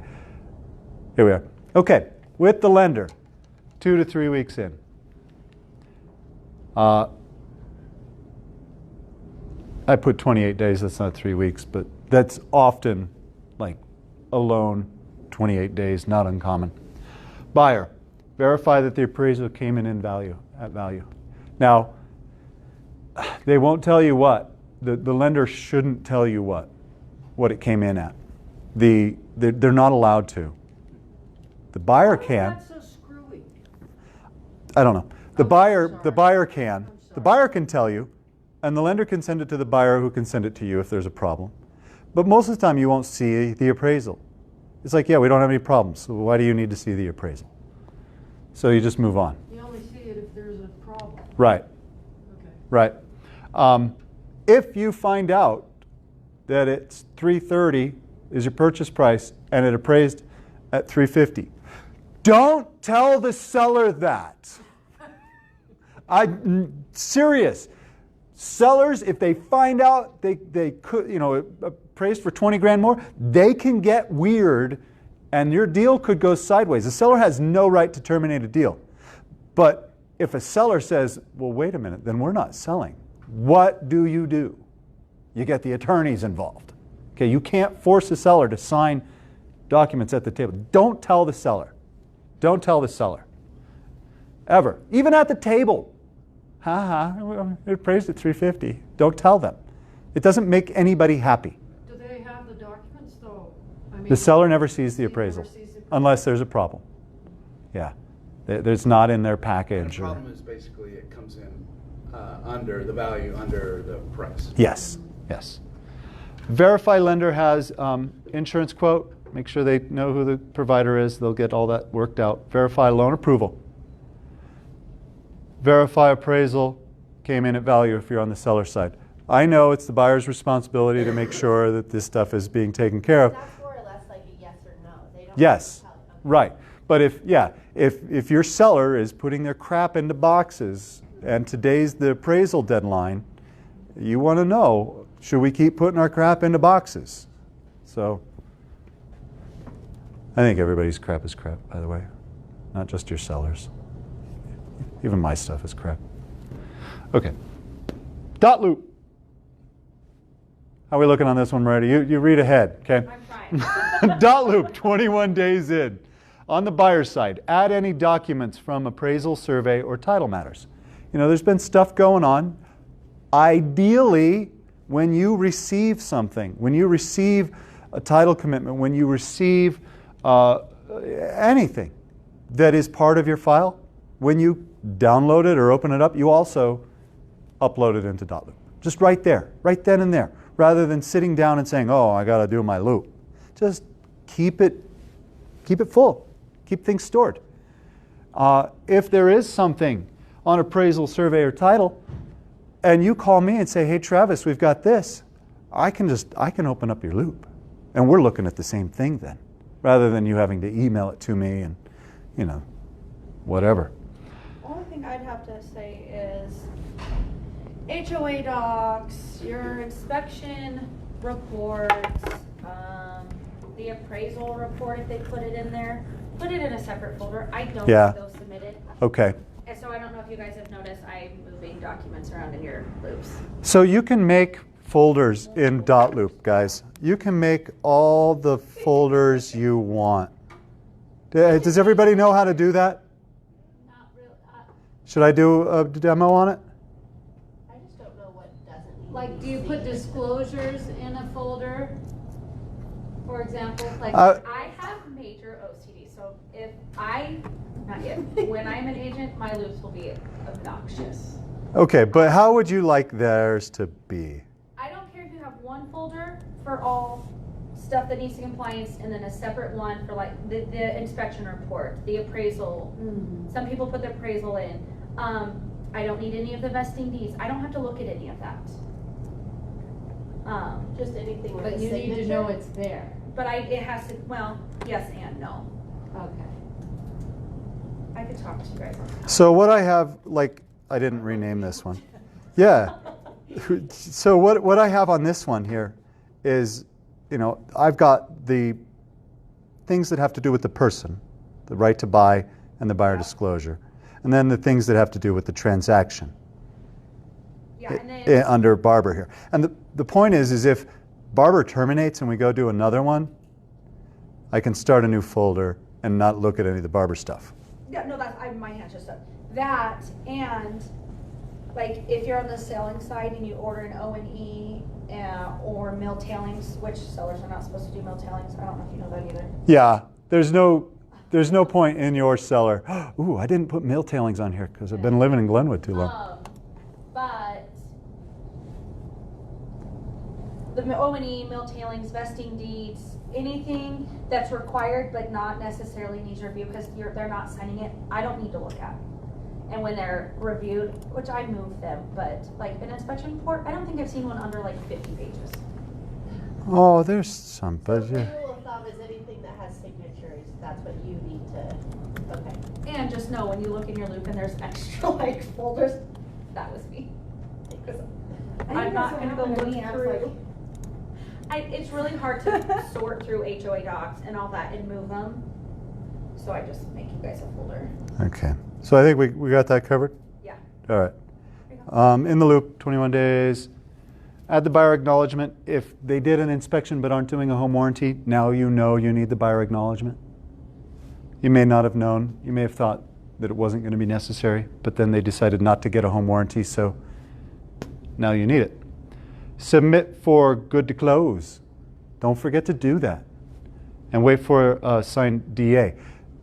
Here we are. Okay, with the lender, 2 to 3 weeks in. I put 28 days, that's not 3 weeks, but that's often like a loan, 28 days, not uncommon. Buyer, verify that the appraisal came in value, at value. Now, they won't tell you what. The lender shouldn't tell you what it came in at. They're not allowed to. The buyer can. Why is that so screwy? I don't know. The Oh, buyer sorry. can. I'm sorry. The buyer can tell you, and the lender can send it to the buyer, who can send it to you if there's a problem. But most of the time, you won't see the appraisal. It's like, yeah, we don't have any problems, so why do you need to see the appraisal? So you just move on. You only see it if there's a problem. Right. Okay. Right. If you find out that it's $330 is your purchase price and it appraised at $350, don't tell the seller that. I'm serious. Sellers, if they find out they could, appraised for 20 grand more, they can get weird and your deal could go sideways. The seller has no right to terminate a deal. But if a seller says, well, wait a minute, then we're not selling, what do? You get the attorneys involved. Okay, you can't force a seller to sign documents at the table. Don't tell the seller. Don't tell the seller. Ever. Even at the table. It appraised at $350. Don't tell them. It doesn't make anybody happy. Do they have the documents though? I mean, The seller never sees the he never appraisal sees the- unless there's a problem. Yeah. There's not in their package. The problem is basically it comes in under the value, under the price. Yes, yes. Verify lender has insurance quote. Make sure they know who the provider is. They'll get all that worked out. Verify loan approval. Verify appraisal came in at value if you're on the seller side. I know it's the buyer's responsibility to make sure that this stuff is being taken care of. That's more or less like a yes or no. They don't Yes, tell you. right. But if your seller is putting their crap into boxes and today's the appraisal deadline, you want to know, should we keep putting our crap into boxes? So I think everybody's crap is crap, by the way, not just your sellers. Even my stuff is crap. Okay. Dot loop. How are we looking on this one, Marty? You read ahead, okay? I'm trying. Dot loop, 21 days in. On the buyer's side, add any documents from appraisal, survey, or title matters. There's been stuff going on. Ideally, when you receive something, when you receive a title commitment, when you receive anything that is part of your file, when you download it or open it up, you also upload it into dot loop. Just right there, right then and there, rather than sitting down and saying, oh, I got to do my loop. Just keep it full. Keep things stored. If there is something on appraisal, survey, or title, and you call me and say, hey, Travis, we've got this, I can open up your loop. And we're looking at the same thing then, rather than you having to email it to me and, whatever. Only thing I'd have to say is HOA docs, your inspection reports, the appraisal report, if they put it in there, put it in a separate folder. I don't Yeah. have those submitted. Okay. And so I don't know if you guys have noticed, I'm moving documents around in your loops. So you can make folders in dot loop, guys. You can make all the folders you want. Does everybody know how to do that? Not real, Should I do a demo on it? I just don't know what doesn't need to like, be do you put seen. disclosures in a folder? For example, like, I have major OCD, so not yet, when I'm an agent, my loops will be obnoxious. Okay, but how would you like theirs to be? I don't care if you have one folder for all stuff that needs to compliance, and then a separate one for like the inspection report, the appraisal. Some people put the appraisal in. I don't need any of the vesting deeds. I don't have to look at any of that. Just anything with a But you signature? need to know it's there. But it has to, well, yes and no. Okay. I could talk to you guys on that. So what I have, like, I didn't rename this one. Yeah. So what I have on this one here is, you know, I've got the things that have to do with the person, the right to buy and the buyer disclosure, and then the things that have to do with the transaction. Yeah, and then, Under Barber here. And the point is if Barber terminates and we go do another one, I can start a new folder and not look at any of the Barber stuff. yeah, no, my hand's just up. That, and like if you're on the selling side and you order an O&E or mill tailings, which sellers are not supposed to do mill tailings. I don't know if you know that either. Yeah, there's no point in your seller. Ooh, I didn't put mill tailings on here because I've been living in Glenwood too long. But the O&E, mill tailings, vesting deeds, anything that's required but not necessarily needs review because they're not signing it, I don't need to look at. And when they're reviewed, which I move them, but like an inspection report, I don't think I've seen one under like 50 pages. Oh, there's some, So but the yeah. rule of thumb is anything that has signatures, that's what you need to, okay. And just know when you look in your loop and there's extra like folders, that was me. 'Cause I'm not gonna go look through. It's really hard to sort through HOA docs and all that and move them. So I just make you guys a folder. Okay. So I think we got that covered? Yeah. All right. In the loop, 21 days. Add the buyer acknowledgement. If they did an inspection but aren't doing a home warranty, now you know you need the buyer acknowledgement. You may not have known. You may have thought that it wasn't going to be necessary, but then they decided not to get a home warranty, so now you need it. Submit for good to close. Don't forget to do that. And wait for a signed DA.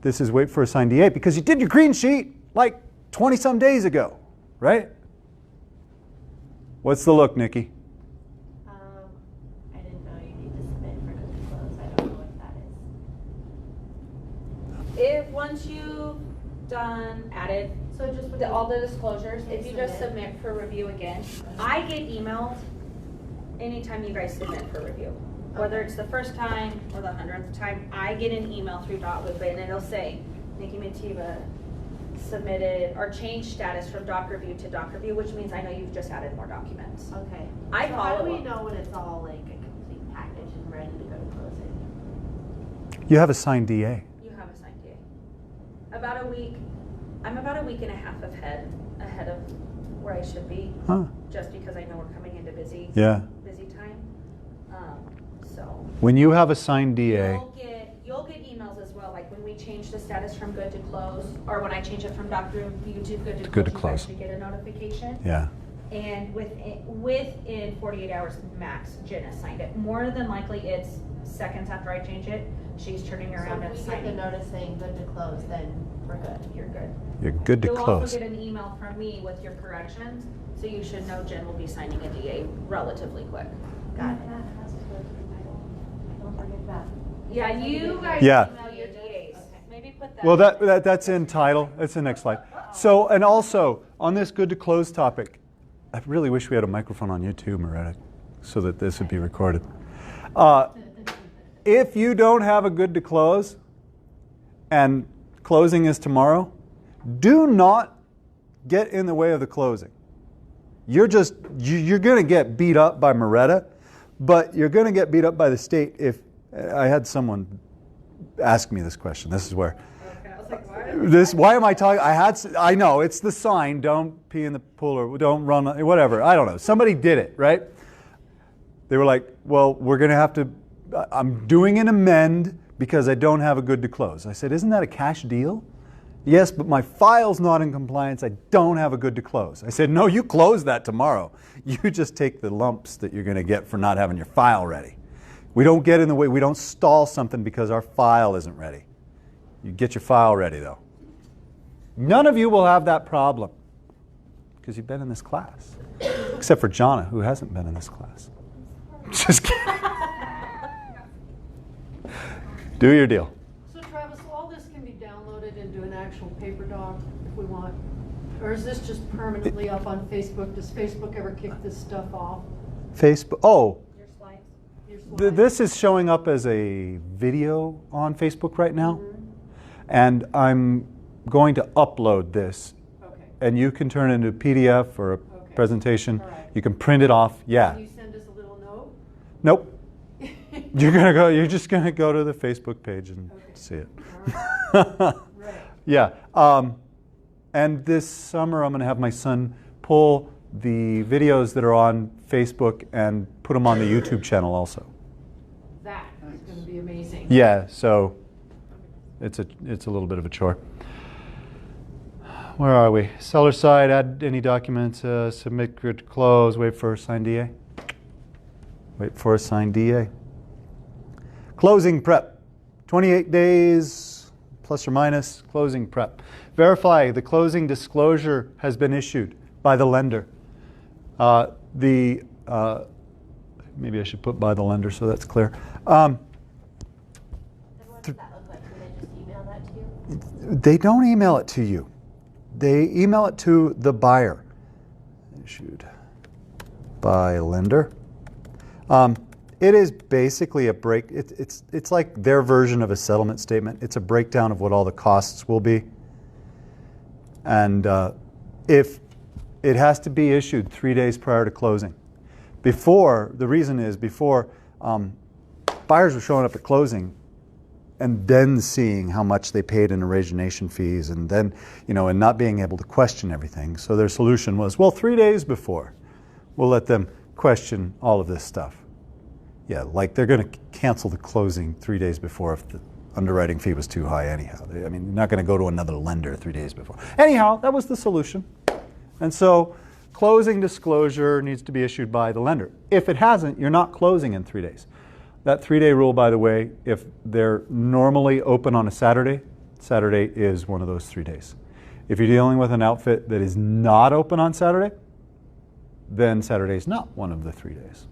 This is wait for a signed DA because you did your green sheet like 20-some days ago, right? What's the look, Nikki? I didn't know you need to submit for good to close, I don't know what that is. If once you've added So just with all the disclosures, if you just Submit. submit for review again, I get emailed anytime you guys submit for review. Whether it's the first time or the 100th time, I get an email through .loop and it'll say, Nikki Mativa submitted or changed status from doc review to doc review, which means I know you've just added more documents. Okay. I So how do follow we up. know when it's all like a complete package and ready to go to closing? You have a signed DA. You have a signed DA. About a week, I'm about a week and a half ahead of where I should be, Huh. just because I know we're coming into busy Yeah. time. So When you have a signed DA, you'll get emails as well, like when we change the status from good to close, or when I change it from doc review to good to Good to close, you close. guys should get a notification. yeah. And within 48 hours max, Jenna signed it. More than likely, it's seconds after I change it, she's turning around So and if we get the signing. notice saying good to close, then we're good. You're good. You're good to You'll close. also get an email from me with your corrections, so you should know Jen will be signing a DA relatively quick. Got it. Don't forget that. Yeah, you guys Yeah. email your DAs. Maybe put that. Well, that's in title. That's the next slide. So, and also on this good to close topic, I really wish we had a microphone on YouTube, Moretta, so that this would be recorded. If you don't have a good to close, and closing is tomorrow, do not get in the way of the closing. You're going to get beat up by Moretta, but you're going to get beat up by the state if I had someone ask me this question. This is where. Why am I talking? I know, it's the sign, don't pee in the pool or don't run, whatever. I don't know. Somebody did it, right? They were like, well, we're going to have to, I'm doing an amend because I don't have a good to close. I said, isn't that a cash deal? Yes, but my file's not in compliance. I don't have a good to close. I said, no, you close that tomorrow. You just take the lumps that you're going to get for not having your file ready. We don't get in the way. We don't stall something because our file isn't ready. You get your file ready, though. None of you will have that problem because you've been in this class, except for Jonna, who hasn't been in this class. Just kidding. Do your deal. So Travis, all this can be downloaded into an actual paper doc if we want? Or is this just permanently up on Facebook? Does Facebook ever kick this stuff off? Facebook. Oh, Your slides. Your slides? this is showing up as a video on Facebook right now. And I'm going to upload this. Okay. And you can turn it into a PDF or a Okay. presentation. All right. You can print it off. Yeah. Can you send us a little note? Nope. You're just gonna go to the Facebook page and Okay. see it. Right. Yeah. And this summer I'm gonna have my son pull the videos that are on Facebook and put them on the YouTube channel also. That is going to be amazing. Yeah. So it's a little bit of a chore. Where are we? Seller side, add any documents, submit, grid, close, wait for a signed DA. Wait for a signed DA. Closing prep, 28 days plus or minus, closing prep. Verify the closing disclosure has been issued by the lender. Maybe I should put by the lender so that's clear. And what does that look like? Do they just email that to you? They don't email it to you. They email it to the buyer. Issued by lender. It is basically a break. It's like their version of a settlement statement. It's a breakdown of what all the costs will be. And if it has to be issued 3 days prior to closing. The reason is before buyers were showing up at closing and then seeing how much they paid in origination fees and then, and not being able to question everything. So their solution was, well, 3 days before, we'll let them question all of this stuff. Yeah, like they're going to cancel the closing 3 days before if the underwriting fee was too high anyhow. I mean, you're not going to go to another lender 3 days before. Anyhow, that was the solution. And so closing disclosure needs to be issued by the lender. If it hasn't, you're not closing in 3 days. That 3-day rule, by the way, if they're normally open on a Saturday, Saturday is one of those 3 days. If you're dealing with an outfit that is not open on Saturday, then Saturday is not one of the 3 days.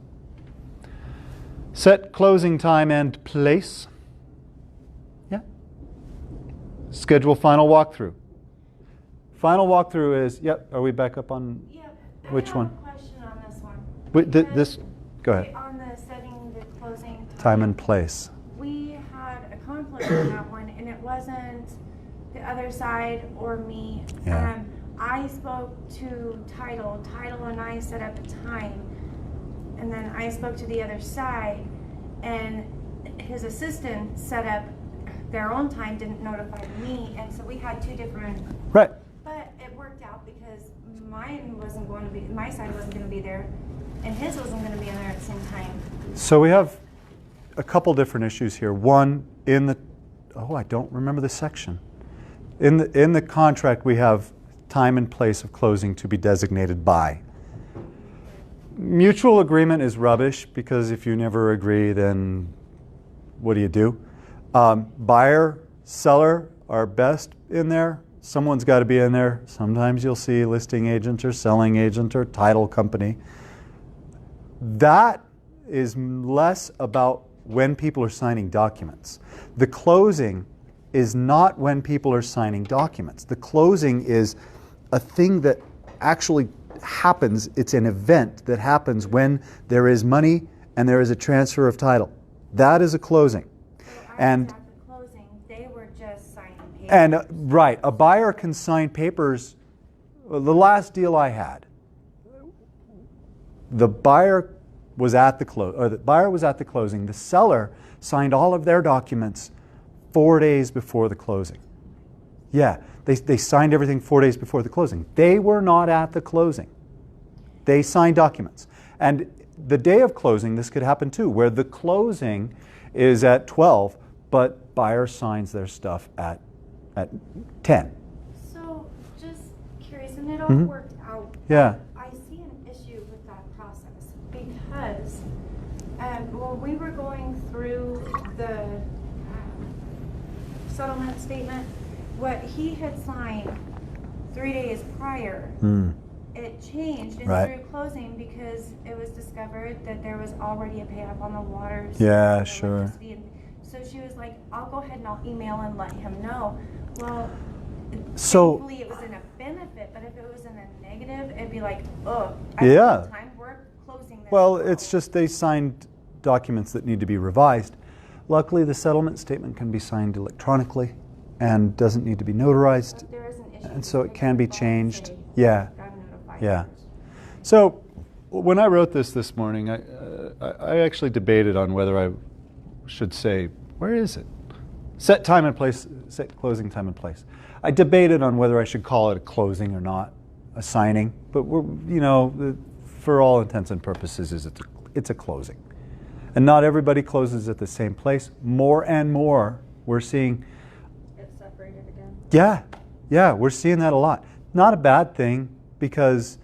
Set closing time and place. Yeah. Schedule final walkthrough. Final walkthrough is, are we back up on Yep. which I one? have a question on this one. This, go ahead. On the setting the closing Time and place. we had a conflict on that one, and it wasn't the other side or me. Yeah. I spoke to Title and I set up a time, and then I spoke to the other side, and his assistant set up their own time, didn't notify me, and so we had two different. Right. But it worked out because my side wasn't going to be there, and his wasn't going to be in there at the same time. So we have a couple different issues here. One, I don't remember the section. In the contract, we have time and place of closing to be designated by. Mutual agreement is rubbish because if you never agree, then what do? Buyer, seller are best in there. Someone's got to be in there. Sometimes you'll see listing agent or selling agent or title company. That is less about when people are signing documents. The closing is not when people are signing documents. The closing is a thing that actually happens. It's an event that happens when there is money and there is a transfer of title. That is a closing. So I And was at the closing, they were just signing papers. And right, a buyer can sign papers. The last deal I had, the buyer was at the closing. The seller signed all of their documents 4 days before the closing. Yeah, they signed everything 4 days before the closing. They were not at the closing. They signed documents. And the day of closing, this could happen too, where the closing is at 12, but buyer signs their stuff at 10. So, just curious, and it all Mhm. worked out. Yeah. I see an issue with that process because when we were going through the settlement statement, what he had signed 3 days prior, it changed and Right. through closing because it was discovered that there was already a pay up on the water. Yeah, the sure. electricity, and So she was like, I'll go ahead and I'll email and let him know. Well, So- thankfully it was in a benefit, but if it was in a negative, it'd be like, ugh. Yeah. Time we're closing this. Well, out. it's just they signed documents that need to be revised. Luckily, the settlement statement can be signed electronically and doesn't need to be notarized, If there is an issue, and so it just can be make a phone and changed. say, Yeah, "Gotta notify yeah. first." So when I wrote this morning, I actually debated on whether I should say, where is it? Set time and place, set closing time and place. I debated on whether I should call it a closing or not, a signing, but for all intents and purposes, it's a closing. And not everybody closes at the same place. More and more, we're seeing, It's separated again. yeah, we're seeing that a lot. Not a bad thing, because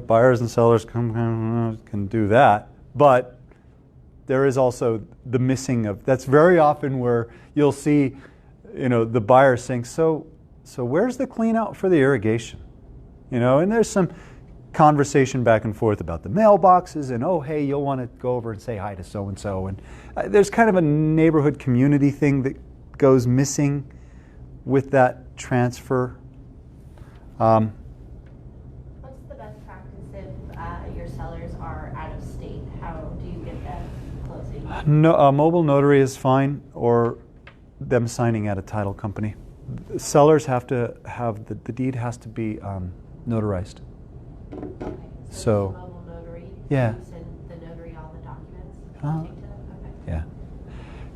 buyers and sellers can do that, but there is also the missing of, that's very often where you'll see, the buyer saying, so where's the clean out for the irrigation? And there's some conversation back and forth about the mailboxes, and oh, hey, you'll want to go over and say hi to so-and-so. And there's kind of a neighborhood community thing that goes missing with that transfer. What's the best practice if your sellers are out of state? How do you get that closing? No, a mobile notary is fine, or them signing at a title company. Sellers have to have, the deed has to be notarized. Okay, So- just a mobile notary? Yeah. You send the notary all the documents? Uh-huh. Take to them? Okay.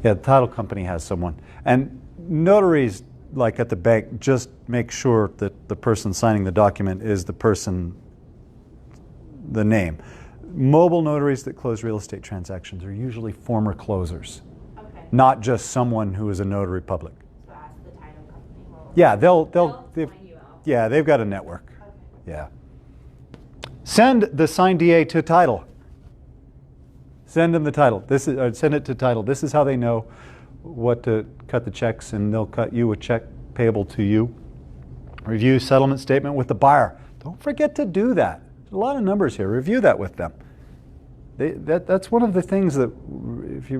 Yeah, the title company has someone. And notaries, like at the bank, just make sure that the person signing the document is the person, the name. Mobile notaries that close real estate transactions are usually former closers, Okay. not just someone who is a notary public. So ask the title company. Yeah, They'll they've, find you out. yeah, they've got a network. Okay. Yeah. Send the signed DA to title. Send them the title. Send it to title. This is how they know what to cut the checks, and they'll cut you a check payable to you. Review settlement statement with the buyer. Don't forget to do that. There's a lot of numbers here. Review that with them. That's one of the things that if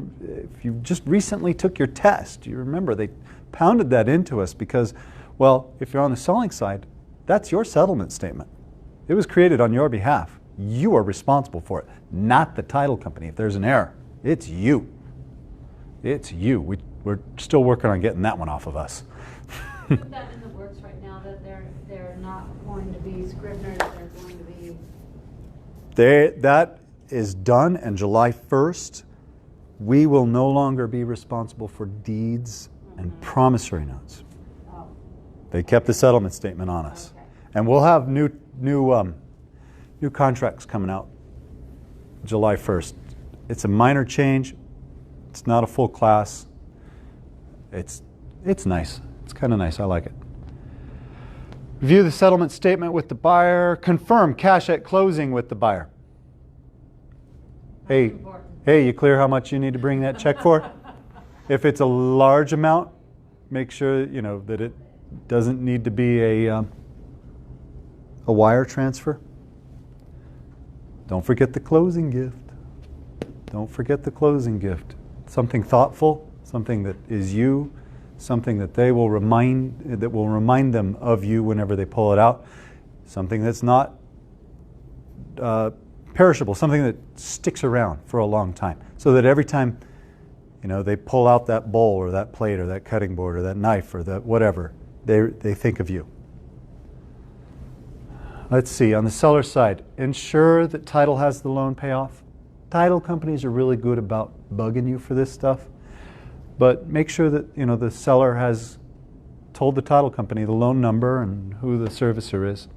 you just recently took your test, you remember they pounded that into us because, well, if you're on the selling side, that's your settlement statement. It was created on your behalf. You are responsible for it, not the title company. If there's an error, it's you. It's you. We're still working on getting that one off of us. Put that in the works right now, that they're not going to be Scribners, they're going to be. That is done, and July 1st, we will no longer be responsible for deeds and promissory notes. Oh, They kept the settlement statement on us. Okay. And we'll have new contracts coming out July 1st. It's a minor change. It's not a full class. It's nice. It's kind of nice. I like it. Review the settlement statement with the buyer. Confirm cash at closing with the buyer. Hey, important. hey, you clear how much you need to bring that check for? If it's a large amount, make sure that it doesn't need to be a wire transfer. Don't forget the closing gift. Don't forget the closing gift. Something thoughtful, something that is you, something that that will remind them of you whenever they pull it out. Something that's not perishable, something that sticks around for a long time, so that every time they pull out that bowl or that plate or that cutting board or that knife or that whatever, they think of you. Let's see, on the seller side, ensure that title has the loan payoff. Title companies are really good about bugging you for this stuff, but make sure that the seller has told the title company the loan number and who the servicer is.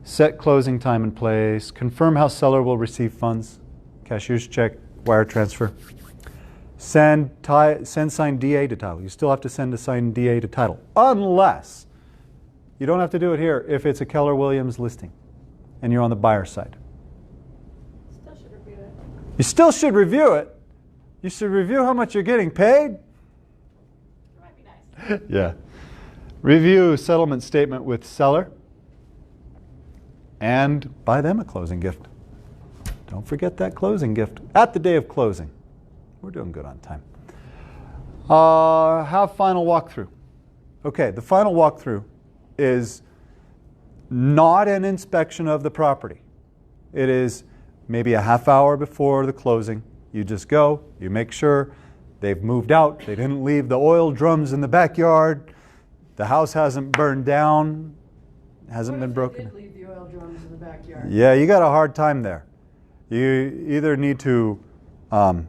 Set closing time and place. Confirm how seller will receive funds. Cashier's check, wire transfer. Send signed DA to title. You still have to send a signed DA to title, unless you don't have to do it here if it's a Keller Williams listing and you're on the buyer side. Still should review it. You still should review it. You should review how much you're getting paid. It might be nice. Yeah. Review settlement statement with seller and buy them a closing gift. Don't forget that closing gift at the day of closing. We're doing good on time. Have final walkthrough. Okay, the final walkthrough is not an inspection of the property. It is maybe a half hour before the closing. You just go, you make sure they've moved out, they didn't leave the oil drums in the backyard, the house hasn't burned down, hasn't been broken. What if they did leave the oil drums in the backyard? Yeah, you got a hard time there. You either need to, you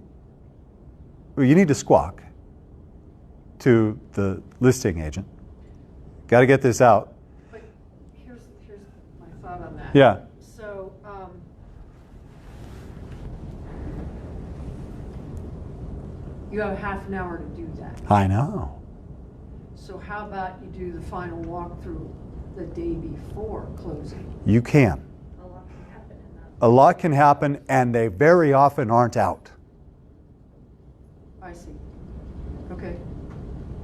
need to squawk to the listing agent. Got to get this out. But here's my thought on that. Yeah. So, you have half an hour to do that. I know. So how about you do the final walkthrough the day before closing? You can. A lot can happen in that. A lot can happen, and they very often aren't out. I see. Okay.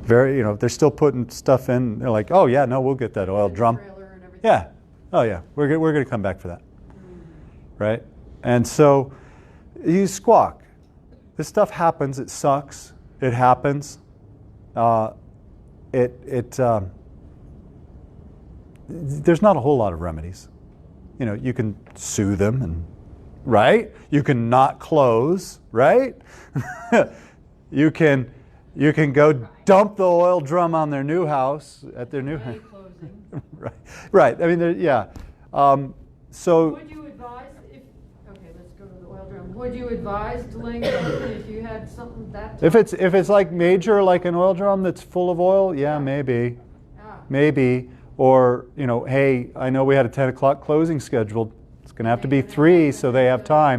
Very, they're still putting stuff in. They're like, oh yeah, no, we'll get that oil And drum. trailer and everything. Yeah. Oh yeah, we're going to come back for that. Right? And so you squawk. This stuff happens. It sucks. It happens. There's not a whole lot of remedies. You can sue them, and right? You can not close, right? You can go dump the oil drum on their new house at their new house. Day closing. Right. I mean, yeah. So Would you advise okay, let's go to the oil drum. Would you advise delaying closing if you had something that if it's like major, like an oil drum that's full of oil, yeah, maybe. Maybe. Or, hey, I know we had a 10 o'clock closing scheduled. It's going to have to be 3 so they have time.